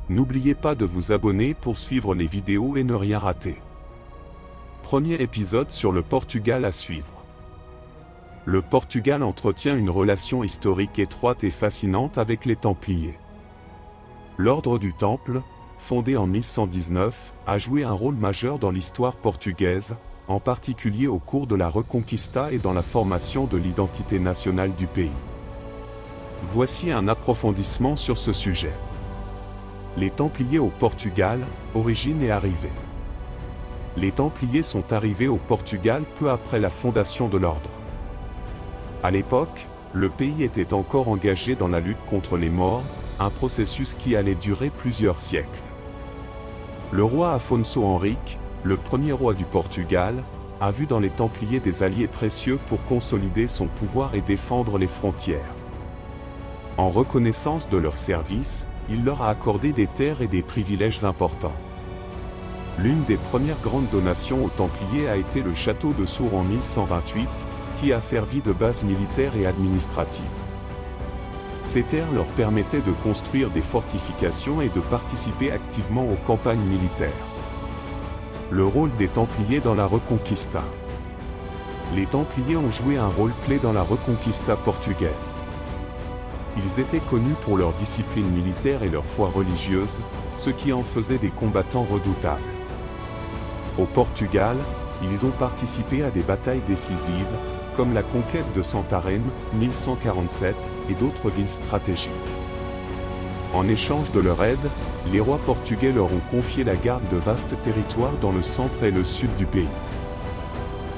N'oubliez pas de vous abonner pour suivre les vidéos et ne rien rater. Premier épisode sur le Portugal à suivre. Le Portugal entretient une relation historique étroite et fascinante avec les Templiers. L'Ordre du Temple, fondé en 1119, a joué un rôle majeur dans l'histoire portugaise, en particulier au cours de la Reconquista et dans la formation de l'identité nationale du pays. Voici un approfondissement sur ce sujet. Les Templiers au Portugal, origine et arrivée. Les Templiers sont arrivés au Portugal peu après la fondation de l'ordre. À l'époque, le pays était encore engagé dans la lutte contre les Maures, un processus qui allait durer plusieurs siècles. Le roi Afonso Henrique, le premier roi du Portugal, a vu dans les Templiers des alliés précieux pour consolider son pouvoir et défendre les frontières. En reconnaissance de leur service, il leur a accordé des terres et des privilèges importants. L'une des premières grandes donations aux Templiers a été le château de Soures en 1128, qui a servi de base militaire et administrative. Ces terres leur permettaient de construire des fortifications et de participer activement aux campagnes militaires. Le rôle des Templiers dans la Reconquista. Les Templiers ont joué un rôle clé dans la Reconquista portugaise. Ils étaient connus pour leur discipline militaire et leur foi religieuse, ce qui en faisait des combattants redoutables. Au Portugal, ils ont participé à des batailles décisives, comme la conquête de Santarém, 1147, et d'autres villes stratégiques. En échange de leur aide, les rois portugais leur ont confié la garde de vastes territoires dans le centre et le sud du pays.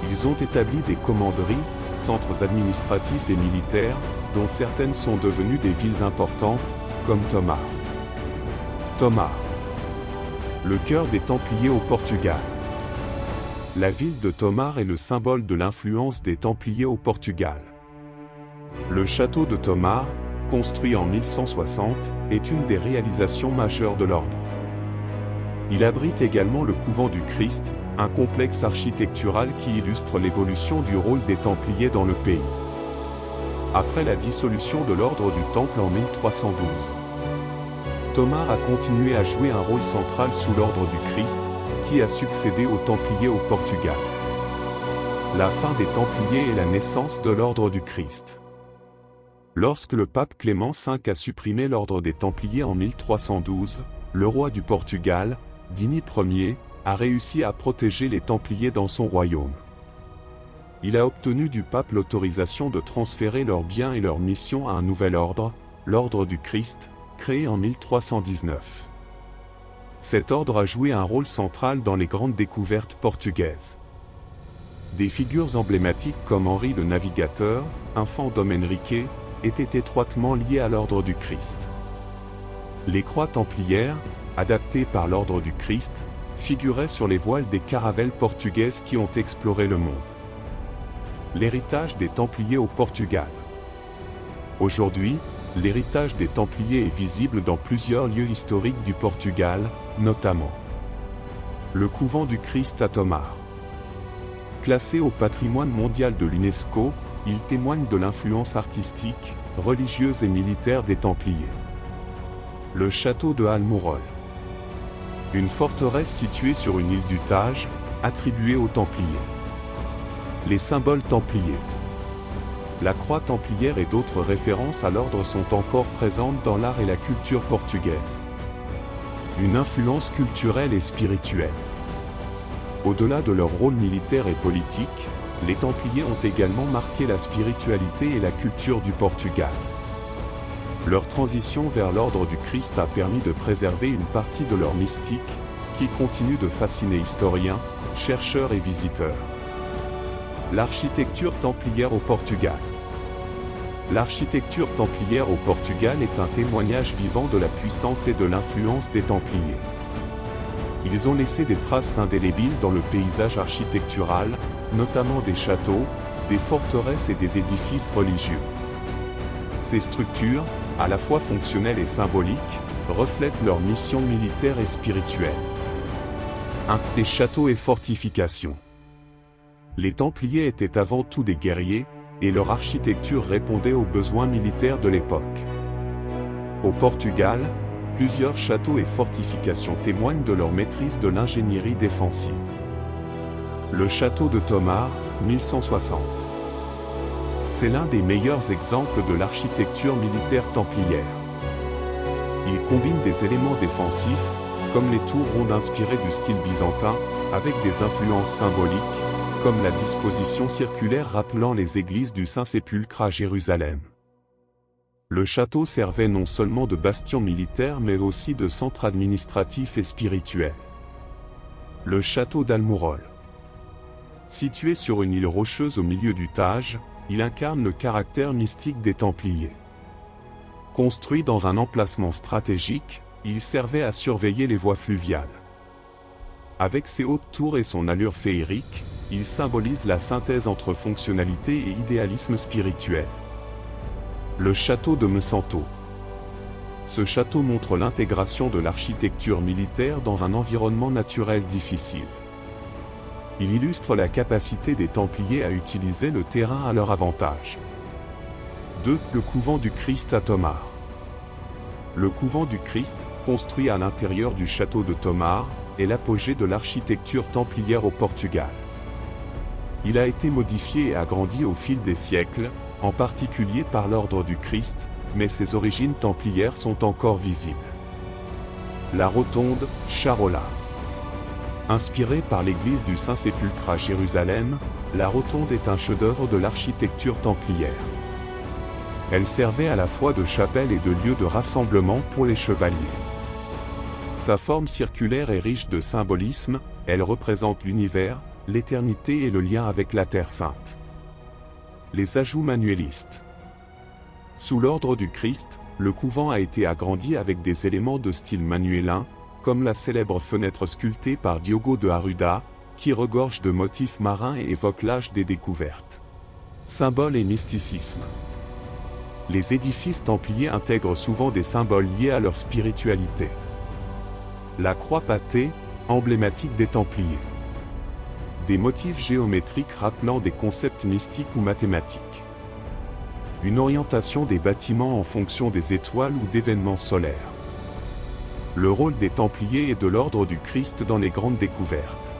Ils ont établi des commanderies, centres administratifs et militaires, dont certaines sont devenues des villes importantes, comme Tomar. Tomar. Le cœur des Templiers au Portugal. La ville de Tomar est le symbole de l'influence des Templiers au Portugal. Le château de Tomar, construit en 1160, est une des réalisations majeures de l'ordre. Il abrite également le couvent du Christ, un complexe architectural qui illustre l'évolution du rôle des Templiers dans le pays. Après la dissolution de l'ordre du Temple en 1312, Tomar a continué à jouer un rôle central sous l'ordre du Christ, qui a succédé aux Templiers au Portugal. La fin des Templiers et la naissance de l'ordre du Christ. Lorsque le pape Clément V a supprimé l'ordre des Templiers en 1312, le roi du Portugal, Dini Ier, a réussi à protéger les Templiers dans son royaume. Il a obtenu du pape l'autorisation de transférer leurs biens et leurs missions à un nouvel ordre, l'ordre du Christ, créé en 1319. Cet ordre a joué un rôle central dans les grandes découvertes portugaises. Des figures emblématiques comme Henri le Navigateur, enfant d'Dom Henrique, étaient étroitement liées à l'ordre du Christ. Les croix templières, adaptées par l'ordre du Christ, figuraient sur les voiles des caravelles portugaises qui ont exploré le monde. L'héritage des Templiers au Portugal. Aujourd'hui, l'héritage des Templiers est visible dans plusieurs lieux historiques du Portugal, notamment le couvent du Christ à Tomar. Classé au patrimoine mondial de l'UNESCO, il témoigne de l'influence artistique, religieuse et militaire des Templiers. Le château de Almorol. Une forteresse située sur une île du Tage, attribuée aux Templiers. Les symboles templiers. La croix templière et d'autres références à l'ordre sont encore présentes dans l'art et la culture portugaise. Une influence culturelle et spirituelle. Au-delà de leur rôle militaire et politique, les Templiers ont également marqué la spiritualité et la culture du Portugal. Leur transition vers l'ordre du Christ a permis de préserver une partie de leur mystique, qui continue de fasciner historiens, chercheurs et visiteurs. L'architecture templière au Portugal. L'architecture templière au Portugal est un témoignage vivant de la puissance et de l'influence des Templiers. Ils ont laissé des traces indélébiles dans le paysage architectural, notamment des châteaux, des forteresses et des édifices religieux. Ces structures, à la fois fonctionnelles et symboliques, reflètent leur mission militaire et spirituelle. 1. Les châteaux et fortifications. Les Templiers étaient avant tout des guerriers, et leur architecture répondait aux besoins militaires de l'époque. Au Portugal, Plusieurs châteaux et fortifications témoignent de leur maîtrise de l'ingénierie défensive. Le château de Tomar, 1160. C'est l'un des meilleurs exemples de l'architecture militaire templière. Il combine des éléments défensifs, comme les tours rondes inspirées du style byzantin, avec des influences symboliques, comme la disposition circulaire rappelant les églises du Saint-Sépulcre à Jérusalem. Le château servait non seulement de bastion militaire mais aussi de centre administratif et spirituel. Le château d'Almourol. Situé sur une île rocheuse au milieu du Tage, il incarne le caractère mystique des Templiers. Construit dans un emplacement stratégique, il servait à surveiller les voies fluviales. Avec ses hautes tours et son allure féerique, il symbolise la synthèse entre fonctionnalité et idéalisme spirituel. Le château de Mesanto. Ce château montre l'intégration de l'architecture militaire dans un environnement naturel difficile. Il illustre la capacité des Templiers à utiliser le terrain à leur avantage. 2. Le couvent du Christ à Tomar. Le couvent du Christ, construit à l'intérieur du château de Tomar, est l'apogée de l'architecture templière au Portugal. Il a été modifié et agrandi au fil des siècles, en particulier par l'ordre du Christ, mais ses origines templières sont encore visibles. La rotonde, Charola. Inspirée par l'église du Saint-Sépulcre à Jérusalem, la rotonde est un chef-d'œuvre de l'architecture templière. Elle servait à la fois de chapelle et de lieu de rassemblement pour les chevaliers. Sa forme circulaire est riche de symbolisme, elle représente l'univers, l'éternité et le lien avec la Terre Sainte. Les ajouts manuélistes. Sous l'ordre du Christ, le couvent a été agrandi avec des éléments de style manuélin, comme la célèbre fenêtre sculptée par Diogo de Arruda, qui regorge de motifs marins et évoque l'âge des découvertes. Symboles et mysticisme. Les édifices templiers intègrent souvent des symboles liés à leur spiritualité. La croix pâtée, emblématique des Templiers. Des motifs géométriques rappelant des concepts mystiques ou mathématiques. Une orientation des bâtiments en fonction des étoiles ou d'événements solaires. Le rôle des Templiers et de l'ordre du Christ dans les grandes découvertes.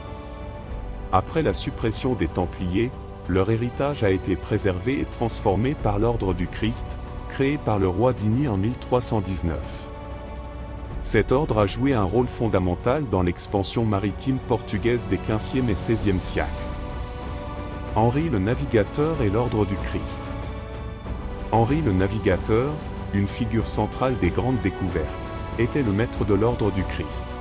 Après la suppression des Templiers, leur héritage a été préservé et transformé par l'ordre du Christ, créé par le roi d'Ini en 1319. Cet ordre a joué un rôle fondamental dans l'expansion maritime portugaise des XVe et XVIe siècles. Henri le Navigateur et l'ordre du Christ. Henri le Navigateur, une figure centrale des grandes découvertes, était le maître de l'ordre du Christ.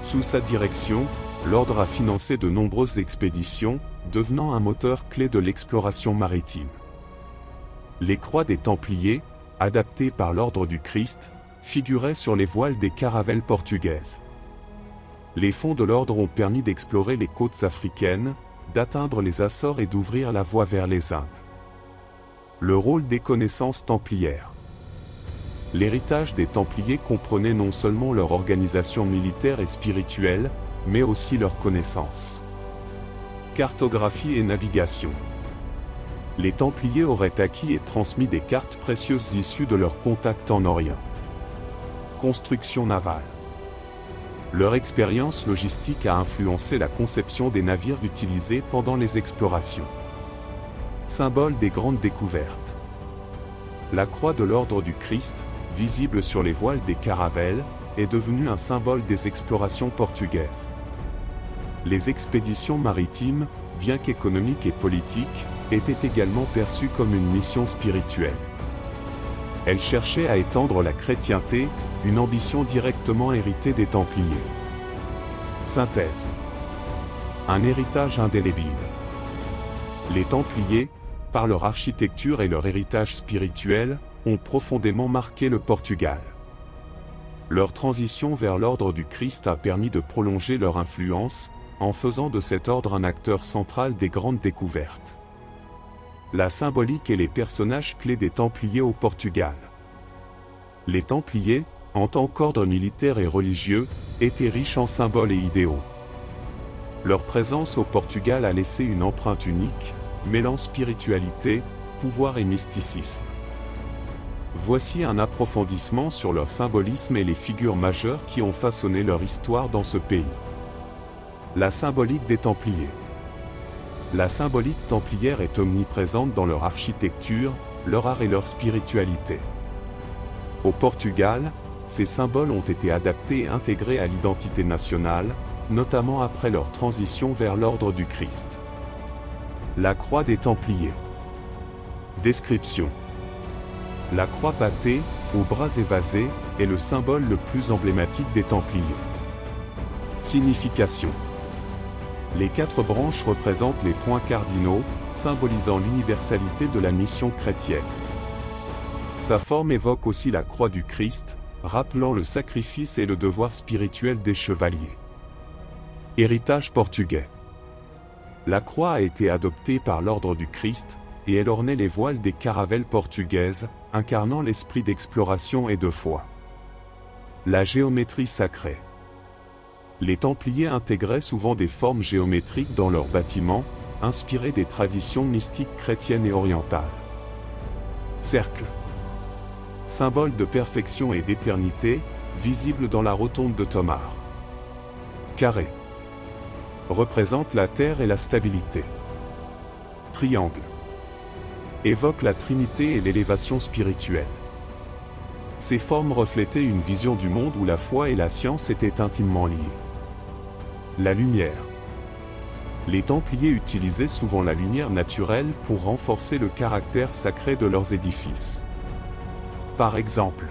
Sous sa direction, l'ordre a financé de nombreuses expéditions, devenant un moteur clé de l'exploration maritime. Les croix des Templiers, adaptées par l'ordre du Christ, figuraient sur les voiles des caravelles portugaises. Les fonds de l'ordre ont permis d'explorer les côtes africaines, d'atteindre les Açores et d'ouvrir la voie vers les Indes. Le rôle des connaissances templières. L'héritage des Templiers comprenait non seulement leur organisation militaire et spirituelle, mais aussi leurs connaissances. Cartographie et navigation. Les Templiers auraient acquis et transmis des cartes précieuses issues de leurs contacts en Orient. Construction navale. Leur expérience logistique a influencé la conception des navires utilisés pendant les explorations. Symbole des grandes découvertes. La croix de l'ordre du Christ, visible sur les voiles des caravelles, est devenue un symbole des explorations portugaises. Les expéditions maritimes, bien qu'économiques et politiques, étaient également perçues comme une mission spirituelle. Elles cherchaient à étendre la chrétienté, une ambition directement héritée des Templiers. Synthèse. Un héritage indélébile. Les Templiers, par leur architecture et leur héritage spirituel, ont profondément marqué le Portugal. Leur transition vers l'ordre du Christ a permis de prolonger leur influence, en faisant de cet ordre un acteur central des grandes découvertes. La symbolique et les personnages clés des Templiers au Portugal. Les Templiers, en tant qu'ordre militaire et religieux, étaient riches en symboles et idéaux. Leur présence au Portugal a laissé une empreinte unique, mêlant spiritualité, pouvoir et mysticisme. Voici un approfondissement sur leur symbolisme et les figures majeures qui ont façonné leur histoire dans ce pays. La symbolique des Templiers. La symbolique templière est omniprésente dans leur architecture, leur art et leur spiritualité. Au Portugal, ces symboles ont été adaptés et intégrés à l'identité nationale, notamment après leur transition vers l'ordre du Christ. La croix des Templiers. Description. La croix bâtée, aux bras évasés, est le symbole le plus emblématique des Templiers. Signification. Les 4 branches représentent les points cardinaux, symbolisant l'universalité de la mission chrétienne. Sa forme évoque aussi la croix du Christ, rappelant le sacrifice et le devoir spirituel des chevaliers. Héritage portugais. La croix a été adoptée par l'ordre du Christ, et elle ornait les voiles des caravelles portugaises, incarnant l'esprit d'exploration et de foi. La géométrie sacrée. Les Templiers intégraient souvent des formes géométriques dans leurs bâtiments, inspirées des traditions mystiques chrétiennes et orientales. Cercle. Symbole de perfection et d'éternité, visible dans la rotonde de Tomar. Carré. Représente la terre et la stabilité. Triangle. Évoque la Trinité et l'élévation spirituelle. Ces formes reflétaient une vision du monde où la foi et la science étaient intimement liées. La lumière. Les Templiers utilisaient souvent la lumière naturelle pour renforcer le caractère sacré de leurs édifices. Par exemple,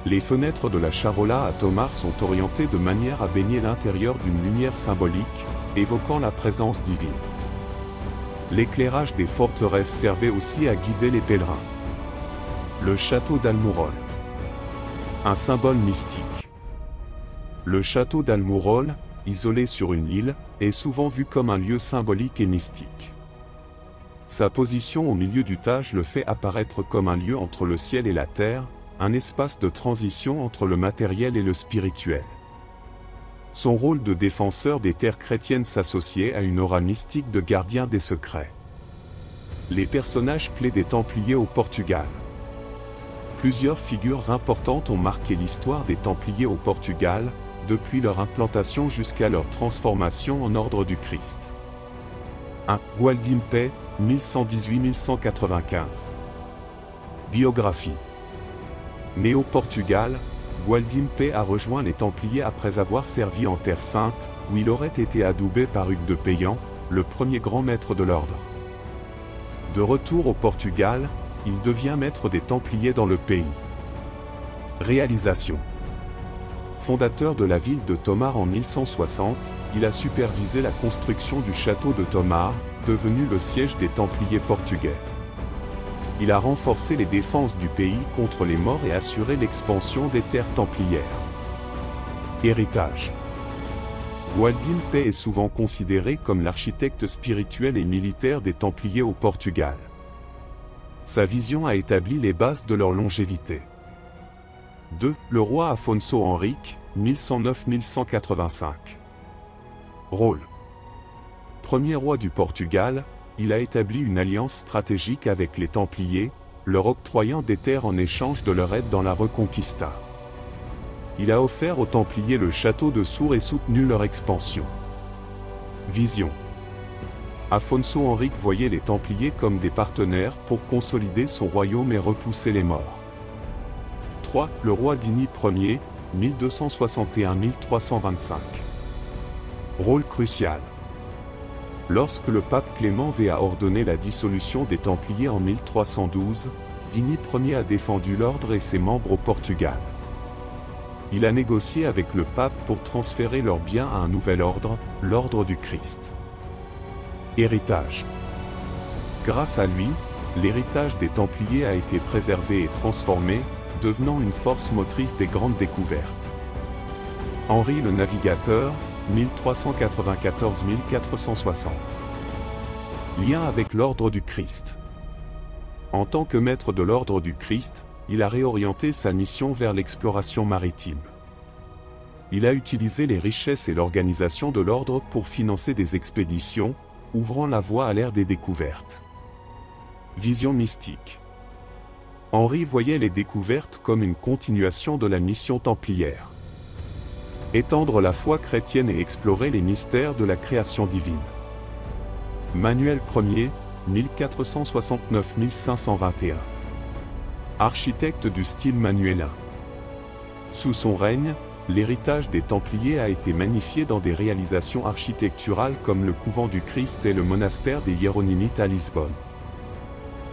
les fenêtres de la Charola à Tomar sont orientées de manière à baigner l'intérieur d'une lumière symbolique, évoquant la présence divine. L'éclairage des forteresses servait aussi à guider les pèlerins. Le château d'Almourol. Un symbole mystique. Le château d'Almourol, isolé sur une île, est souvent vu comme un lieu symbolique et mystique. Sa position au milieu du Tage le fait apparaître comme un lieu entre le ciel et la terre, un espace de transition entre le matériel et le spirituel. Son rôle de défenseur des terres chrétiennes s'associait à une aura mystique de gardien des secrets. Les personnages clés des Templiers au Portugal. Plusieurs figures importantes ont marqué l'histoire des Templiers au Portugal, depuis leur implantation jusqu'à leur transformation en ordre du Christ. 1. Gualdimpe, 1118-1195. Biographie. Né au Portugal, Gualdimpe a rejoint les Templiers après avoir servi en Terre Sainte, où il aurait été adoubé par Hugues de Payan, le premier grand maître de l'ordre. De retour au Portugal, il devient maître des Templiers dans le pays. Réalisation. Fondateur de la ville de Tomar en 1160, il a supervisé la construction du château de Tomar, devenu le siège des Templiers portugais. Il a renforcé les défenses du pays contre les morts et assuré l'expansion des terres templières. Héritage. Gualdimpe est souvent considéré comme l'architecte spirituel et militaire des Templiers au Portugal. Sa vision a établi les bases de leur longévité. 2. Le roi Afonso Henrique, 1109-1185. Rôle. Premier roi du Portugal, il a établi une alliance stratégique avec les Templiers, leur octroyant des terres en échange de leur aide dans la Reconquista. Il a offert aux Templiers le château de Sour et soutenu leur expansion. Vision. Afonso Henrique voyait les Templiers comme des partenaires pour consolider son royaume et repousser les morts. 3. Le roi Dini Ier, 1261-1325. Rôle crucial. Lorsque le pape Clément V a ordonné la dissolution des Templiers en 1312, Dini Ier a défendu l'ordre et ses membres au Portugal. Il a négocié avec le pape pour transférer leurs biens à un nouvel ordre, l'ordre du Christ. Héritage. Grâce à lui, l'héritage des Templiers a été préservé et transformé, devenant une force motrice des grandes découvertes. Henri le Navigateur, 1394-1460. Lien avec l'ordre du Christ. En tant que maître de l'ordre du Christ, il a réorienté sa mission vers l'exploration maritime. Il a utilisé les richesses et l'organisation de l'ordre pour financer des expéditions, ouvrant la voie à l'ère des découvertes. Vision mystique. Henri voyait les découvertes comme une continuation de la mission templière. Étendre la foi chrétienne et explorer les mystères de la création divine. Manuel Ier, 1469-1521. Architecte du style manuélin. Sous son règne, l'héritage des Templiers a été magnifié dans des réalisations architecturales comme le couvent du Christ et le monastère des Hiéronymites à Lisbonne.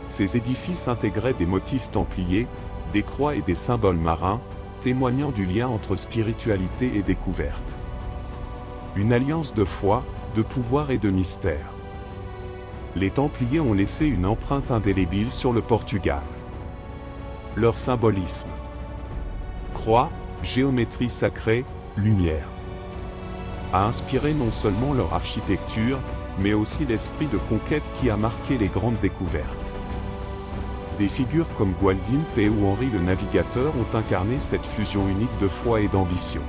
Ces édifices intégraient des motifs templiers, des croix et des symboles marins, témoignant du lien entre spiritualité et découverte. Une alliance de foi, de pouvoir et de mystère. Les Templiers ont laissé une empreinte indélébile sur le Portugal. Leur symbolisme. Croix, géométrie sacrée, lumière. A inspiré non seulement leur architecture, mais aussi l'esprit de conquête qui a marqué les grandes découvertes. Des figures comme Gualdin P ou Henri le Navigateur ont incarné cette fusion unique de foi et d'ambition.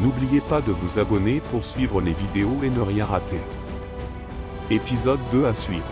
N'oubliez pas de vous abonner pour suivre les vidéos et ne rien rater. Épisode 2 à suivre.